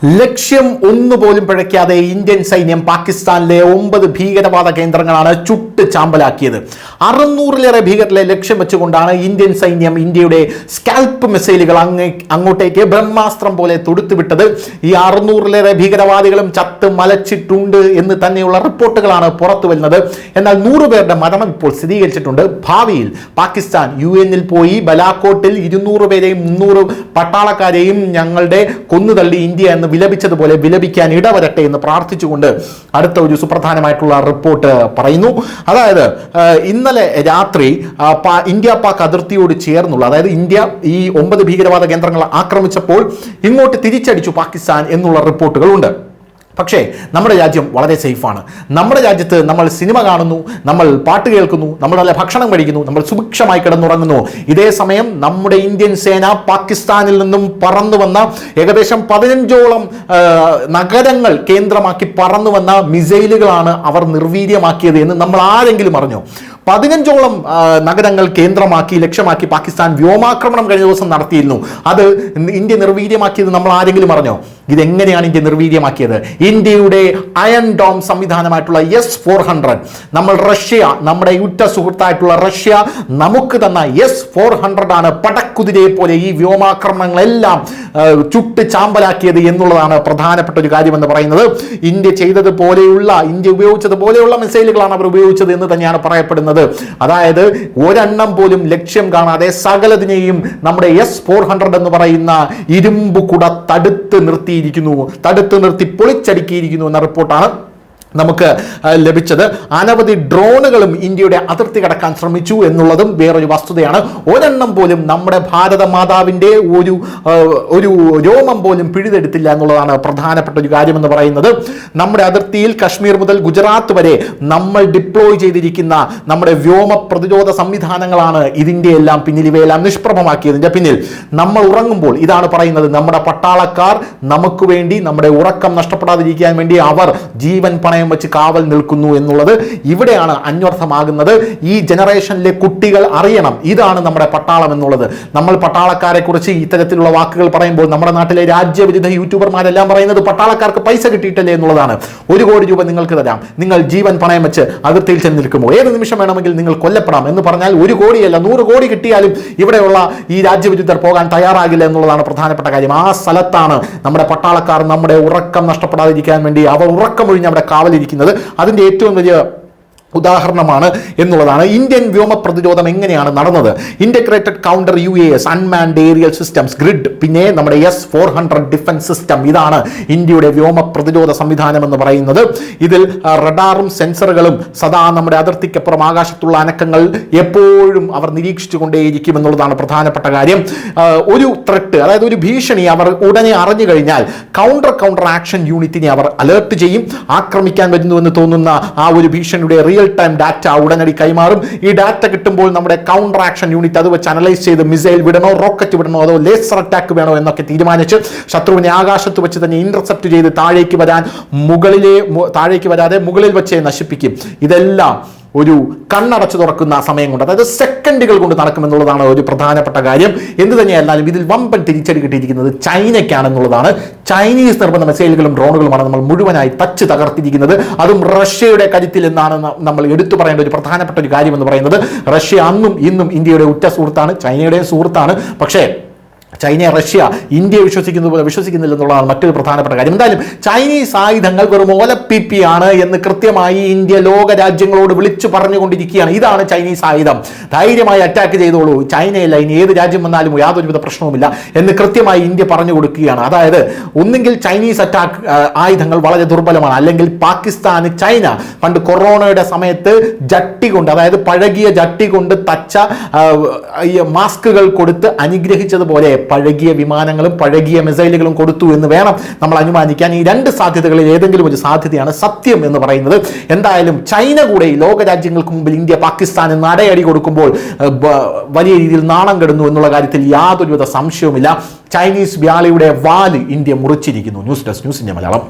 ലക്ഷ്യം ഒന്നുപോലും പിഴയ്ക്കാതെ ഇന്ത്യൻ സൈന്യം പാകിസ്ഥാനിലെ 9 ഭീകരവാദ കേന്ദ്രങ്ങളാണ് ചുട്ട് ചാമ്പലാക്കിയത്. 600-ലേറെ ഭീകരരെ ലക്ഷ്യം വെച്ചുകൊണ്ടാണ് ഇന്ത്യൻ സൈന്യം ഇന്ത്യയുടെ സ്കാൽപ്പ് മിസൈലുകൾ അങ്ങോട്ടേക്ക് ബ്രഹ്മാസ്ത്രം പോലെ തൊടുത്തുവിട്ടത്. ഈ 600-ലേറെ ഭീകരവാദികളും ചത്ത് മലച്ചിട്ടുണ്ട് എന്ന് തന്നെയുള്ള റിപ്പോർട്ടുകളാണ് പുറത്തു വരുന്നത്. എന്നാൽ 100 പേരുടെ മരണം ഇപ്പോൾ സ്ഥിരീകരിച്ചിട്ടുണ്ട്. ഭാവിയിൽ പാകിസ്ഥാൻ UN-ൽ പോയി ബലാക്കോട്ടിൽ 200 പേരെയും 300 പട്ടാളക്കാരെയും ഞങ്ങളുടെ കൊന്നുതള്ളി ഇന്ത്യ എന്ന് വിലപിച്ചതുപോലെ വിലപിക്കാൻ ഇടവരട്ടെ എന്ന് പ്രാർത്ഥിച്ചുകൊണ്ട് അടുത്ത ഒരു സുപ്രധാനമായിട്ടുള്ള റിപ്പോർട്ട് പറയുന്നു. അതായത് ഇന്നലെ രാത്രി ഇന്ത്യ പാക് അതിർത്തിയോട് ചേർന്നുള്ള, അതായത് ഇന്ത്യ ഈ 9 ഭീകരവാദ കേന്ദ്രങ്ങൾ ആക്രമിച്ചപ്പോൾ ഇങ്ങോട്ട് തിരിച്ചടിച്ചു പാകിസ്ഥാൻ എന്നുള്ള റിപ്പോർട്ടുകളുണ്ട്. പക്ഷേ നമ്മുടെ രാജ്യം വളരെ സേഫാണ്. നമ്മുടെ രാജ്യത്ത് നമ്മൾ സിനിമ കാണുന്നു, നമ്മൾ പാട്ട് കേൾക്കുന്നു, നമ്മൾ നല്ല ഭക്ഷണം കഴിക്കുന്നു, നമ്മൾ സുഭിക്ഷമായി കിടന്നുറങ്ങുന്നു. ഇതേ സമയം നമ്മുടെ ഇന്ത്യൻ സേന പാകിസ്ഥാനിൽ നിന്നും പറന്നു വന്ന ഏകദേശം 15ഓളം നഗരങ്ങൾ കേന്ദ്രമാക്കി പറന്നു വന്ന മിസൈലുകളാണ് അവർ നിർവീര്യമാക്കിയത് എന്ന് നമ്മൾ ആരെങ്കിലും അറിഞ്ഞോ? 15ഓളം നഗരങ്ങൾ കേന്ദ്രമാക്കി ലക്ഷ്യമാക്കി പാകിസ്ഥാൻ വ്യോമാക്രമണം കഴിഞ്ഞ ദിവസം നടത്തിയിരുന്നു. അത് ഇന്ത്യ നിർവീര്യമാക്കിയത് നമ്മൾ ആരെങ്കിലും അറിഞ്ഞോ? ഇതെങ്ങനെയാണ് ഇന്ത്യ നിർവീര്യമാക്കിയത്? ഇന്ത്യയുടെ അയൺ ഡോം സംവിധാനമായിട്ടുള്ള S-400, നമ്മൾ റഷ്യ, നമ്മുടെ യുദ്ധ സുഹൃത്തായിട്ടുള്ള റഷ്യ നമുക്ക് തന്ന S-400 ആണ് പടക്കുതിരയെ പോലെ ഈ വ്യോമാക്രമണങ്ങളെല്ലാം ചുട്ട് ചാമ്പലാക്കിയത് എന്നുള്ളതാണ് പ്രധാനപ്പെട്ട ഒരു കാര്യമെന്ന് പറയുന്നത്. ഇന്ത്യ ചെയ്തതുപോലെയുള്ള, ഇന്ത്യ ഉപയോഗിച്ചതുപോലെയുള്ള മിസൈലുകളാണ് അവർ ഉപയോഗിച്ചത് എന്ന് തന്നെയാണ് പറയപ്പെടുന്നത്. അതായത് ഒരെണ്ണം പോലും ലക്ഷ്യം കാണാതെ സകലതിനെയും നമ്മുടെ S-400 എന്ന് പറയുന്ന ഇരുമ്പ് കുട തടുത്ത് നിർത്തി പൊളിച്ചടുക്കിയിരിക്കുന്നു എന്ന റിപ്പോർട്ടാണ് നമുക്ക് ലഭിച്ചത്. അനവധി ഡ്രോണുകളും ഇന്ത്യയുടെ അതിർത്തി കടക്കാൻ ശ്രമിച്ചു എന്നുള്ളതും വേറൊരു വസ്തുതയാണ്. ഒരെണ്ണം പോലും നമ്മുടെ ഭാരത മാതാവിൻ്റെ ഒരു രോമം പോലും പിഴുതെടുത്തില്ല എന്നുള്ളതാണ് പ്രധാനപ്പെട്ട ഒരു കാര്യമെന്ന് പറയുന്നത്. നമ്മുടെ അതിർത്തിയിൽ കശ്മീർ മുതൽ ഗുജറാത്ത് വരെ നമ്മൾ ഡിപ്ലോയ് ചെയ്തിരിക്കുന്ന നമ്മുടെ വ്യോമ പ്രതിരോധ സംവിധാനങ്ങളാണ് ഇതിൻ്റെ എല്ലാം പിന്നിൽ, ഇവയെല്ലാം നിഷ്പ്രഭമാക്കിയതിൻ്റെ പിന്നിൽ. നമ്മൾ ഉറങ്ങുമ്പോൾ ഇതാണ് പറയുന്നത്, നമ്മുടെ പട്ടാളക്കാർ നമുക്ക് വേണ്ടി, നമ്മുടെ ഉറക്കം നഷ്ടപ്പെടാതിരിക്കാൻ വേണ്ടി അവർ ജീവൻ പണയം വെച്ച് കാവൽ നിൽക്കുന്നു എന്നുള്ളത് ഇവിടെയാണ് അന്വർത്ഥമാകുന്നത്. ഈ ജനറേഷനിലെ കുട്ടികൾ അറിയണം ഇതാണ് നമ്മുടെ പട്ടാളം എന്നുള്ളത്. നമ്മൾ പട്ടാളക്കാരെ കുറിച്ച് ഇത്തരത്തിലുള്ള വാക്കുകൾ പറയുമ്പോൾ നമ്മുടെ നാട്ടിലെ രാജ്യവിരുദ്ധ യൂട്യൂബർമാരെല്ലാം പറയുന്നത് പട്ടാളക്കാർക്ക് പൈസ കിട്ടിയിട്ടല്ലേ എന്നുള്ളതാണ്. 1 കോടി രൂപ നിങ്ങൾക്ക് തരാം, നിങ്ങൾ ജീവൻ പണയം വെച്ച് അതിർത്തിയിൽ ചെന്ന് നിൽക്കുമോ, ഏത് നിമിഷം വേണമെങ്കിൽ നിങ്ങൾ കൊല്ലപ്പെടാം എന്ന് പറഞ്ഞാൽ 1 കോടിയല്ല 100 കോടി കിട്ടിയാലും ഇവിടെയുള്ള ഈ രാജ്യവിരുദ്ധർ പോകാൻ തയ്യാറാകില്ല എന്നുള്ളതാണ് പ്രധാനപ്പെട്ട കാര്യം. ആ സ്ഥലത്താണ് നമ്മുടെ പട്ടാളക്കാർ നമ്മുടെ ഉറക്കം നഷ്ടപ്പെടാതിരിക്കാൻ വേണ്ടി അവർ ഉറക്കമൊഴിഞ്ഞ് അവിടെ കാവലിരിക്കുന്നത്. അതിൻ്റെ ഏറ്റവും വലിയ ഉദാഹരണമാണ് എന്നുള്ളതാണ്. ഇന്ത്യൻ വ്യോമ പ്രതിരോധം എങ്ങനെയാണ് നടന്നത്? Integrated counter UAS, unmanned aerial systems, grid, പിന്നെ നമ്മുടെ S-400 ഡിഫൻസ് സിസ്റ്റം, ഇതാണ് ഇന്ത്യയുടെ വ്യോമ പ്രതിരോധ സംവിധാനം എന്ന് പറയുന്നത്. ഇതിൽ റഡാറും സെൻസറുകളും സദാ നമ്മുടെ അതിർത്തിക്കപ്പുറം ആകാശത്തുള്ള അനക്കങ്ങൾ എപ്പോഴും അവർ നിരീക്ഷിച്ചു കൊണ്ടേയിരിക്കും എന്നുള്ളതാണ് പ്രധാനപ്പെട്ട കാര്യം. ഒരു ത്രെട്ട്, അതായത് ഒരു ഭീഷണി അവർ ഉടനെ അറിഞ്ഞു കഴിഞ്ഞാൽ കൗണ്ടർ ആക്ഷൻ യൂണിറ്റിനെ അവർ അലേർട്ട് ചെയ്യും. ആക്രമിക്കാൻ വരുന്നുവെന്ന് തോന്നുന്ന ആ ഒരു ഭീഷണിയുടെ റിയൽ ടൈം ഡാറ്റ ഉടനടി കൈമാറും. ഈ ഡാറ്റ കിട്ടുമ്പോൾ നമ്മുടെ കൗണ്ടർ ആക്ഷൻ യൂണിറ്റ് അത് വെച്ച് അനലൈസ് ചെയ്ത് മിസൈൽ വിടണോ, റോക്കറ്റ് വിടണോ, അതോ ലേസർ അറ്റാക്ക് വേണോ എന്നൊക്കെ തീരുമാനിച്ച് ശത്രുവിനെ ആകാശത്ത് വെച്ച് തന്നെ ഇന്റർസെപ്റ്റ് ചെയ്ത് താഴേക്ക് വരാതെ മുകളിൽ വെച്ചേ നശിപ്പിക്കും. ഇതെല്ലാം ഒരു കണ്ണടച്ചു തുറക്കുന്ന സമയം കൊണ്ട്, അതായത് സെക്കൻഡുകൾ കൊണ്ട് നടക്കുമെന്നുള്ളതാണ് ഒരു പ്രധാനപ്പെട്ട കാര്യം. എന്ത് തന്നെയായിരുന്നാലും ഇതിൽ വമ്പൻ തിരിച്ചടി കിട്ടിയിരിക്കുന്നത് ചൈനയ്ക്കാണെന്നുള്ളതാണ്. ചൈനീസ് നിർമ്മിത മിസൈലുകളും ഡ്രോണുകളുമാണ് നമ്മൾ മുഴുവനായി തച്ച് തകർത്തിരിക്കുന്നത്. അതും റഷ്യയുടെ കരുത്തിൽ എന്നാണ് നമ്മൾ എടുത്തു പറയേണ്ട ഒരു പ്രധാനപ്പെട്ട ഒരു കാര്യം എന്ന് പറയുന്നത്. റഷ്യ അന്നും ഇന്നും ഇന്ത്യയുടെ ഉറ്റ സുഹൃത്താണ്, ചൈനയുടെ സുഹൃത്താണ്. പക്ഷേ ചൈന, റഷ്യ ഇന്ത്യയെ വിശ്വസിക്കുന്നത് പോലെ വിശ്വസിക്കുന്നില്ല എന്നുള്ളതാണ് മറ്റൊരു പ്രധാനപ്പെട്ട കാര്യം. എന്തായാലും ചൈനീസ് ആയുധങ്ങൾ വെറും ഓലപ്പിപ്പിയാണ് എന്ന് കൃത്യമായി ഇന്ത്യ ലോക രാജ്യങ്ങളോട് വിളിച്ചു പറഞ്ഞുകൊണ്ടിരിക്കുകയാണ്. ഇതാണ് ചൈനീസ് ആയുധം, ധൈര്യമായി അറ്റാക്ക് ചെയ്തോളൂ, ചൈനയല്ല ഇനി ഏത് രാജ്യം വന്നാലും യാതൊരുവിധ പ്രശ്നവുമില്ല എന്ന് കൃത്യമായി ഇന്ത്യ പറഞ്ഞു കൊടുക്കുകയാണ്. അതായത് ഒന്നുകിൽ ചൈനീസ് ആയുധങ്ങൾ വളരെ ദുർബലമാണ്, അല്ലെങ്കിൽ പാകിസ്ഥാന് ചൈന പണ്ട് കൊറോണയുടെ സമയത്ത് ജട്ടി കൊണ്ട്, അതായത് പഴകിയ ജട്ടി കൊണ്ട് തച്ച മാസ്കുകൾ കൊടുത്ത് അനുഗ്രഹിച്ചതുപോലെ പഴകിയ വിമാനങ്ങളും പഴകിയ മിസൈലുകളും കൊടുത്തു എന്ന് വേണം നമ്മൾ അനുമാനിക്കാൻ. ഈ 2 സാധ്യതകളിൽ ഏതെങ്കിലും ഒരു സാധ്യതയാണ് സത്യം എന്ന് പറയുന്നത്. എന്തായാലും ചൈന കൂടെ ലോക രാജ്യങ്ങൾക്ക് മുമ്പിൽ ഇന്ത്യ പാകിസ്ഥാന് നടയടി കൊടുക്കുമ്പോൾ വലിയ രീതിയിൽ നാണം കെടുന്നു എന്നുള്ള കാര്യത്തിൽ യാതൊരുവിധ സംശയവുമില്ല. ചൈനീസ് വ്യാളിയുടെ വാല് ഇന്ത്യ മുറിച്ചിരിക്കുന്നു. News desk, news India Malayalam.